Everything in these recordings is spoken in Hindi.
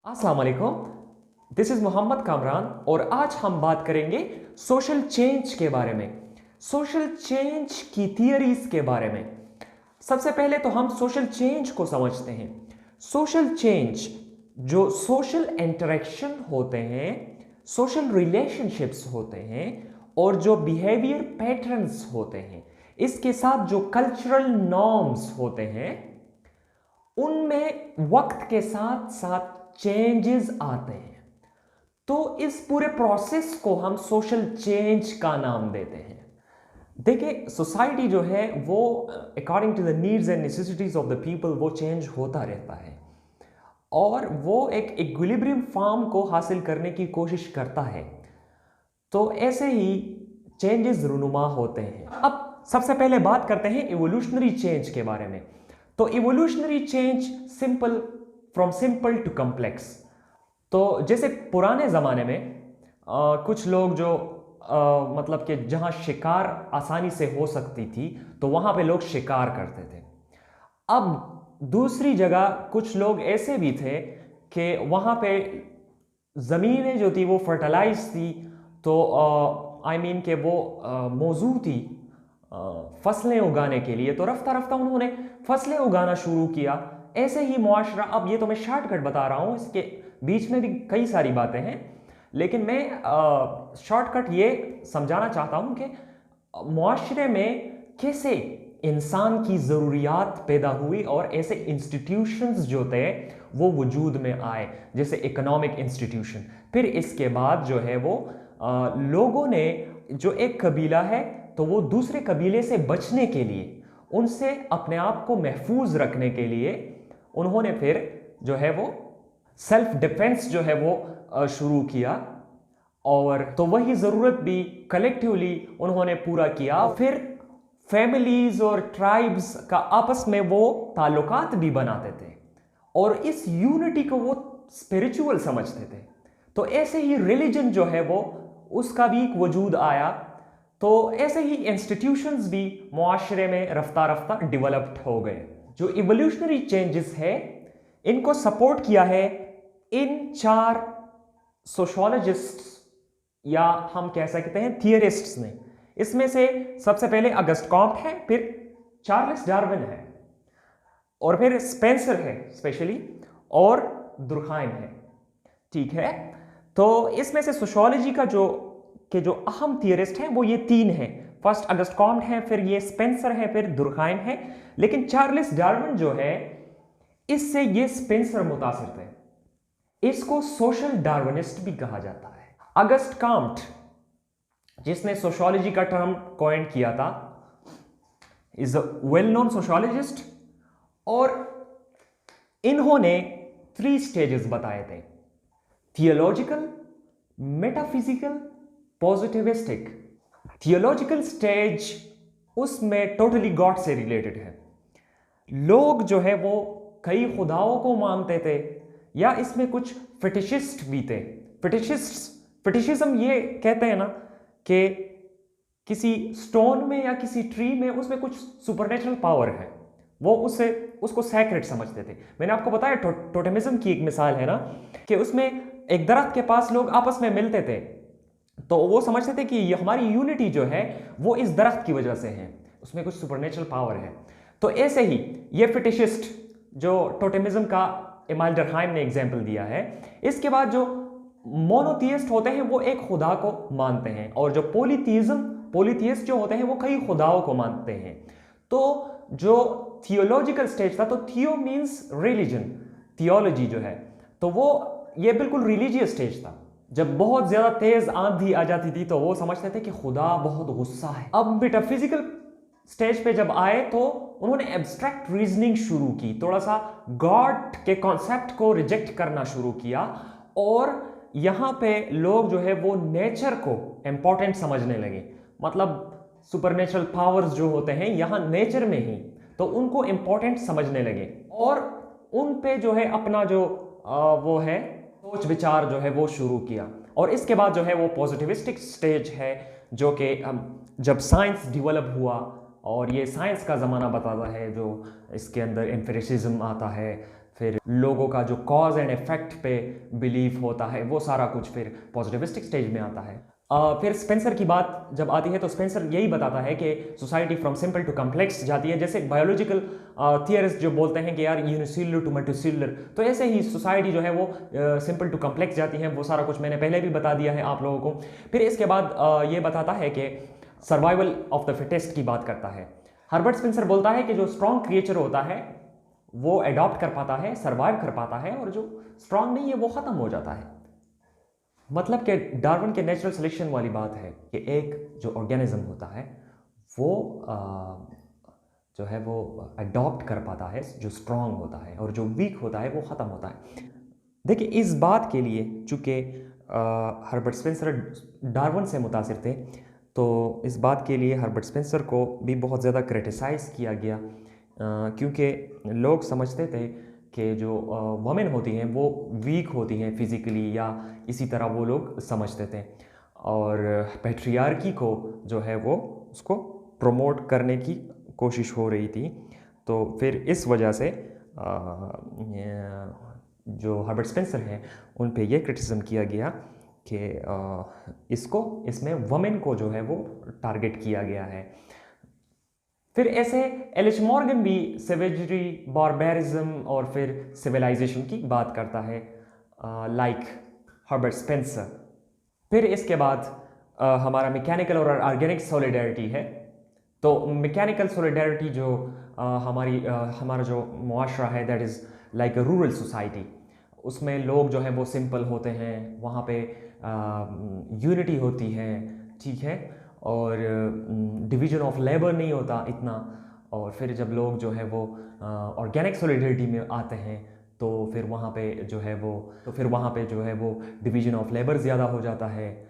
अस्सलाम वालेकुम। दिस इज मोहम्मद कामरान और आज हम बात करेंगे सोशल चेंज के बारे में, सोशल चेंज की थियरीज के बारे में। सबसे पहले तो हम सोशल चेंज को समझते हैं। सोशल चेंज जो सोशल इंटरेक्शन होते हैं, सोशल रिलेशनशिप्स होते हैं और जो बिहेवियर पैटर्न्स होते हैं, इसके साथ जो कल्चरल नॉर्म्स होते हैं, उनमें वक्त के साथ साथ चेंजेस आते हैं। तो इस पूरे प्रोसेस को हम सोशल चेंज का नाम देते हैं। देखिए, सोसाइटी जो है वो according to the needs and necessities of the people वो चेंज होता रहता है और वो एक इक्विलिब्रियम फॉर्म को हासिल करने की कोशिश करता है। तो ऐसे ही चेंजेस रूनुमा होते हैं। अब सबसे पहले बात करते हैं इवोल्यूशनरी चेंज के बारे में। तो evolutionary change simple, from simple to complex. तो जैसे पुराने ज़माने में कुछ लोग जो मतलब कि जहाँ शिकार आसानी से हो सकती थी तो वहाँ पे लोग शिकार करते थे। अब दूसरी जगह कुछ लोग ऐसे भी थे कि वहाँ पे ज़मीनें जो थी वो फर्टिलाइज थी, तो आई मीन कि वो मौजू थी फसलें उगाने के लिए। तो रफ्ता रफ्ता उन्होंने फसलें उगाना शुरू किया। ऐसे ही मुआशरा, अब ये तो मैं शॉर्टकट बता रहा हूँ, इसके बीच में भी कई सारी बातें हैं, लेकिन मैं शॉर्टकट ये समझाना चाहता हूँ कि मुआशरे में कैसे इंसान की ज़रूरियात पैदा हुई और ऐसे इंस्टीट्यूशंस जो थे वो वजूद में आए, जैसे इकोनॉमिक इंस्टीट्यूशन। फिर इसके बाद जो है वो लोगों ने, जो एक कबीला है तो वो दूसरे कबीले से बचने के लिए, उनसे अपने आप को महफूज रखने के लिए उन्होंने फिर जो है वो सेल्फ डिफेंस जो है वो शुरू किया, और तो वही ज़रूरत भी कलेक्टिवली उन्होंने पूरा किया। फिर फैमिलीज और ट्राइब्स का आपस में वो ताल्लुकात भी बनाते थे और इस यूनिटी को वो स्पिरिचुअल समझते थे। तो ऐसे ही रिलीजन जो है वो उसका भी एक वजूद आया। तो ऐसे ही इंस्टीट्यूशंस भी मुआशरे में रफ्ता रफ्ता डेवलप्ड हो गए। जो इवोल्यूशनरी चेंजेस है इनको सपोर्ट किया है इन चार सोशोलॉजिस्ट्स, या हम कह सकते हैं थियरिस्ट्स ने। इसमें से सबसे पहले अगस्ट कॉम्ट है, फिर चार्ल्स डार्विन है, और फिर स्पेंसर है स्पेशली, और दुर्खाइम है। ठीक है, तो इसमें से सोशोलॉजी का जो अहम थियरिस्ट हैं वो ये तीन हैं। फर्स्ट अगस्ट कॉम्ट है, फिर ये स्पेंसर है, फिर दुर्खाइम है। लेकिन चार्ल्स डार्विन जो है, इससे ये स्पेंसर मुतासिर थे। इसको सोशल डार्विनिस्ट भी कहा जाता है। अगस्ट कॉम्ट, जिसने सोशोलॉजी का टर्म कॉइन किया था, is a well known sociologist, और इन्होंने 3 स्टेजेस बताए थे: theological, metaphysical, positivistic. Theological stage उसमें टोटली गॉड से रिलेटेड है। लोग जो है वो कई खुदाओं को मानते थे, या इसमें कुछ फिटिशिस्ट भी थे। फिटिशिज्म ये कहते हैं ना कि किसी स्टोन में या किसी ट्री में उसमें कुछ सुपरनेचुरल पावर है, वो उसको सैक्रेड समझते थे। मैंने आपको बताया टोटेमिज्म की एक मिसाल है ना, कि उसमें एक दरख्त के पास लोग आपस में मिलते थे तो वो समझते थे कि ये हमारी यूनिटी जो है वो इस दरख्त की वजह से है, उसमें कुछ सुपरनेचुरल पावर है। तो ऐसे ही ये फिटिशिस्ट जो टोटेमिज्म का इमाइल डरहाइम ने एग्जाम्पल दिया है। इसके बाद जो मोनोथियस्ट होते हैं वो एक खुदा को मानते हैं, और जो पोलीथियस्ट जो होते हैं वो कई खुदाओं को मानते हैं। तो जो थियोलॉजिकल स्टेज था, तो थियो मीन्स रिलीजन, थियोलॉजी जो है, तो वो ये बिल्कुल रिलीजियस स्टेज था। जब बहुत ज्यादा तेज आंधी आ जाती थी तो वो समझते थे कि खुदा बहुत गुस्सा है। अब मेटाफिजिकल स्टेज पे जब आए तो उन्होंने एब्स्ट्रैक्ट रीजनिंग शुरू की, थोड़ा सा गॉड के कॉन्सेप्ट को रिजेक्ट करना शुरू किया, और यहाँ पे लोग जो है वो नेचर को इंपॉर्टेंट समझने लगे। मतलब सुपरनेचुरल पावर्स जो होते हैं यहाँ नेचर में ही, तो उनको इंपॉर्टेंट समझने लगे, और उन पे जो है अपना जो वो है सोच विचार जो है वो शुरू किया। और इसके बाद जो है वो पॉजिटिविस्टिक स्टेज है, जो कि जब साइंस डेवलप हुआ, और ये साइंस का ज़माना बताता है, जो इसके अंदर एम्पिरिसिज्म आता है, फिर लोगों का जो कॉज एंड इफेक्ट पे बिलीफ होता है, वो सारा कुछ फिर पॉजिटिविस्टिक स्टेज में आता है। फिर स्पेंसर की बात जब आती है तो स्पेंसर यही बताता है कि society from simple to complex जाती है। जैसे बायोलॉजिकल थियरिस्ट जो बोलते हैं कि यार यूनिसेल्युलर टू मल्टीसेल्युलर, तो ऐसे ही सोसाइटी जो है वो सिंपल टू कम्प्लेक्स जाती है। वो सारा कुछ मैंने पहले भी बता दिया है आप लोगों को। फिर इसके बाद ये बताता है कि सर्वाइवल ऑफ द फिटेस्ट की बात करता है। हर्बर्ट स्पेंसर बोलता है कि जो स्ट्रॉन्ग क्रिएचर होता है वो अडॉप्ट कर पाता है, सर्वाइव कर पाता है, और जो स्ट्रॉन्ग नहीं है वो खत्म हो जाता है। मतलब कि डार्विन के नेचुरल सिलेक्शन वाली बात है कि एक जो ऑर्गेनिज्म होता है वो जो है वो अडॉप्ट कर पाता है जो स्ट्रांग होता है, और जो वीक होता है वो ख़त्म होता है। देखिए इस बात के लिए चूँकि हर्बर्ट स्पेंसर डार्विन से मुतासिर थे, तो इस बात के लिए हर्बर्ट स्पेंसर को भी बहुत ज़्यादा क्रिटिसाइज़ किया गया, क्योंकि लोग समझते थे कि जो वमेन होती हैं वो वीक होती हैं फिज़िकली, या इसी तरह वो लोग समझते थे, और पैट्रियार्की को जो है वो उसको प्रमोट करने की कोशिश हो रही थी। तो फिर इस वजह से जो हर्बर्ट स्पेंसर हैं उन पे ये क्रिटिसिज्म किया गया कि इसमें वमेन को जो है वो टारगेट किया गया है। फिर ऐसे एलिच मॉर्गन भी सेवेजरी, बारबेरिज्म और फिर सिविलाइजेशन की बात करता है, लाइक हर्बर्ट स्पेंसर। फिर इसके बाद हमारा मैकेनिकल और ऑर्गेनिक सॉलिडरिटी है। तो मैकेनिकल सॉलिडरिटी जो हमारा जो मुआशरा है, that is like a rural society, उसमें लोग जो हैं वो सिंपल होते हैं, वहाँ पे यूनिटी होती है, ठीक है, और डिवीजन ऑफ लेबर नहीं होता इतना। और फिर जब लोग जो है वो ऑर्गेनिक सॉलिडरिटी में आते हैं तो फिर वहाँ पे जो है वो डिवीजन ऑफ लेबर ज़्यादा हो जाता है,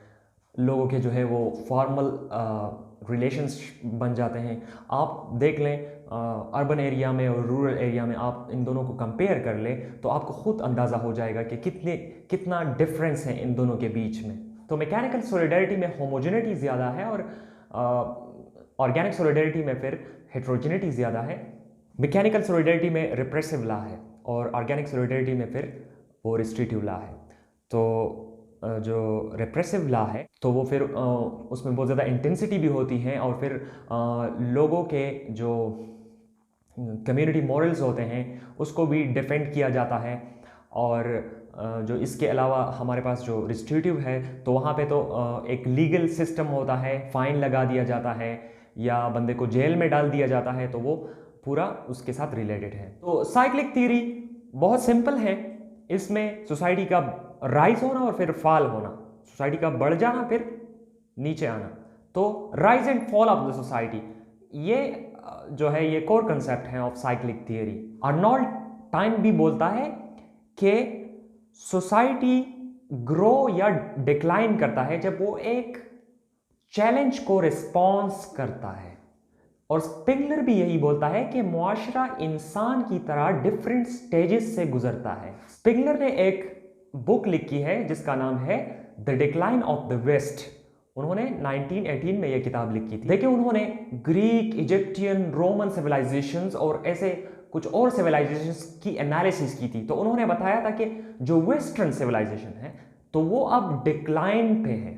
लोगों के जो है वो फॉर्मल रिलेशंस बन जाते हैं। आप देख लें अर्बन एरिया में और रूरल एरिया में, आप इन दोनों को कंपेयर कर लें तो आपको खुद अंदाज़ा हो जाएगा कि कितना डिफरेंस है इन दोनों के बीच में। तो मैकेनिकल सॉलिडरिटी में होमोजेनिटी ज़्यादा है, और ऑर्गेनिक सॉलिडरिटी में फिर हेट्रोजेनिटी ज़्यादा है। मैकेनिकल सॉलिडरिटी में रिप्रेसिव लॉ है, और ऑर्गेनिक सॉलिडरिटी में फिर वो रिस्ट्रिक्टिव लॉ है। तो जो रिप्रेसिव लॉ है तो वो फिर उसमें बहुत ज़्यादा इंटेंसिटी भी होती है, और फिर लोगों के जो कम्युनिटी मॉरल्स होते हैं उसको भी डिफेंड किया जाता है। और जो इसके अलावा हमारे पास जो रिस्ट्रिक्टिव है तो वहाँ पे तो एक लीगल सिस्टम होता है, फ़ाइन लगा दिया जाता है या बंदे को जेल में डाल दिया जाता है, तो वो पूरा उसके साथ रिलेटेड है। तो साइक्लिक थ्योरी बहुत सिंपल है, इसमें सोसाइटी का राइज होना और फिर फॉल होना, सोसाइटी का बढ़ जाना फिर नीचे आना, तो rise and fall of the society, ये जो है ये कोर कंसेप्ट है of cyclic theory. Arnold time भी बोलता है कि सोसाइटी ग्रो या डिक्लाइन करता है जब वो एक चैलेंज को रिस्पॉन्स करता है, और स्पिंगलर भी यही बोलता है कि मुआशरा इंसान की तरह डिफरेंट स्टेजेस से गुजरता है। स्पिंगलर ने एक बुक लिखी है जिसका नाम है the decline of the West. उन्होंने 1918 में यह किताब लिखी थी। देखिए उन्होंने ग्रीक, इजिप्टियन, रोमन सिविलाइजेशंस और ऐसे कुछ और सिविलाइजेशंस की एनालिसिस की थी। तो उन्होंने बताया था कि जो वेस्टर्न सिविलाइजेशन है तो वो अब डिक्लाइन पे है।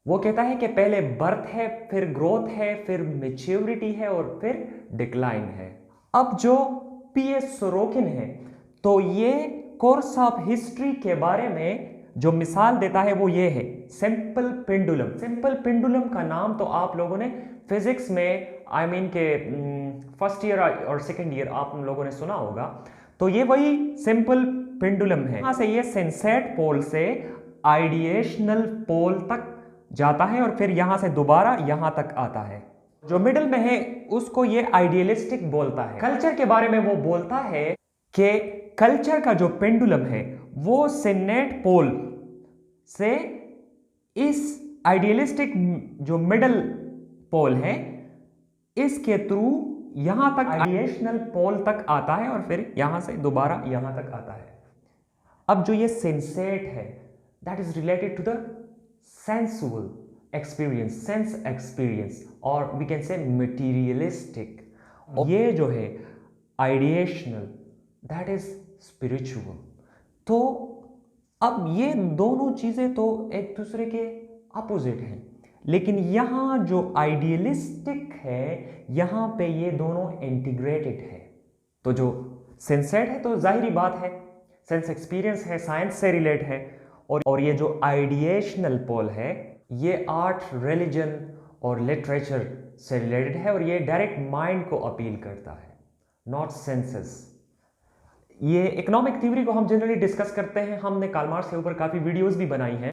वो कहता है कि पहले बर्थ है, फिर ग्रोथ है, फिर मैच्योरिटी है और फिर डिक्लाइन है। अब जो पीएस सोरोकिन है तो ये कोर्स ऑफ हिस्ट्री के बारे में जो मिसाल देता है वो ये है सिंपल पेंडुलम। सिंपल पेंडुलम का नाम तो आप लोगों ने फिजिक्स में के फर्स्ट ईयर और सेकेंड ईयर आप लोगों ने सुना होगा। तो ये वही सिंपल पेंडुलम है। यहां से ये सेंसेट पोल से आइडिएशनल पोल तक जाता है और फिर यहां से दोबारा यहां तक आता है। जो मिडिल में है उसको ये आइडियलिस्टिक बोलता है। कल्चर के बारे में वो बोलता है कि कल्चर का जो पेंडुलम है वो सेनेट पोल से इस आइडियलिस्टिक जो मिडल पोल है इसके थ्रू यहां तक आइडिएशनल पोल तक आता है और फिर यहां से दोबारा यहां तक आता है। अब जो ये सेंसेट है that is related to the sensual experience, sense experience, और वी कैन से मटीरियलिस्टिक। ये जो है आइडिएशनल दैट इज स्पिरिचुअल। तो अब ये दोनों चीज़ें तो एक दूसरे के अपोजिट हैं, लेकिन यहाँ जो आइडियलिस्टिक है यहाँ पे ये दोनों इंटीग्रेटेड है। तो जो सेंसेड है तो जाहिरी बात है, सेंस एक्सपीरियंस है, साइंस से रिलेट है, और ये जो आइडिएशनल पोल है ये आर्ट, रिलीजन और लिटरेचर से रिलेटेड है, और ये डायरेक्ट माइंड को अपील करता है, नॉट सेंसेस। ये इकोनॉमिक थ्योरी को हम जनरली डिस्कस करते हैं, हमने कार्ल मार्क्स के ऊपर काफ़ी वीडियोस भी बनाई हैं।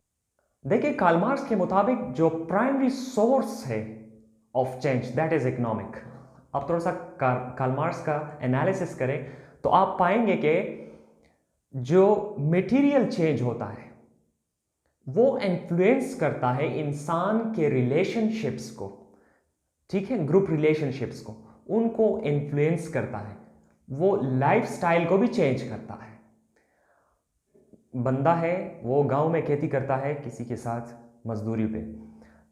देखिए, कार्ल मार्क्स के मुताबिक जो प्राइमरी सोर्स है of change that is economic. अब थोड़ा सा कार्ल मार्क्स का एनालिसिस करें तो आप पाएंगे कि जो मटेरियल चेंज होता है वो इन्फ्लुएंस करता है इंसान के रिलेशनशिप्स को, ठीक है, ग्रुप रिलेशनशिप्स को, उनको इन्फ्लुएंस करता है, वो लाइफस्टाइल को भी चेंज करता है। बंदा है वो गांव में खेती करता है किसी के साथ मजदूरी पे,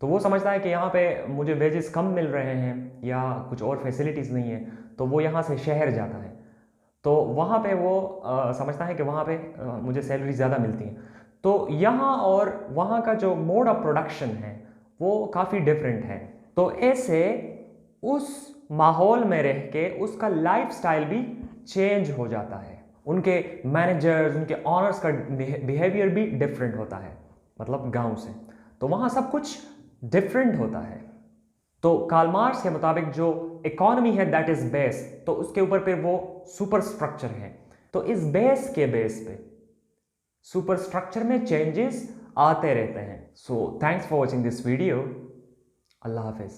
तो वो समझता है कि यहाँ पे मुझे वेजेस कम मिल रहे हैं या कुछ और फैसिलिटीज़ नहीं है, तो वो यहाँ से शहर जाता है, तो वहाँ पे वो समझता है कि वहाँ पे मुझे सैलरी ज़्यादा मिलती है। तो यहाँ और वहाँ का जो मोड ऑफ प्रोडक्शन है वो काफ़ी डिफरेंट है। तो ऐसे उस माहौल में रह के उसका लाइफस्टाइल भी चेंज हो जाता है, उनके मैनेजर्स, उनके ऑनर्स का बिहेवियर भी डिफरेंट होता है, मतलब गांव से, तो वहाँ सब कुछ डिफरेंट होता है। तो कार्ल मार्क्स के मुताबिक जो इकोनॉमी है दैट इज बेस, तो उसके ऊपर फिर वो सुपर स्ट्रक्चर है, तो इस बेस पे सुपर स्ट्रक्चर में चेंजेस आते रहते हैं। So thanks for watching this video. Allah Hafiz.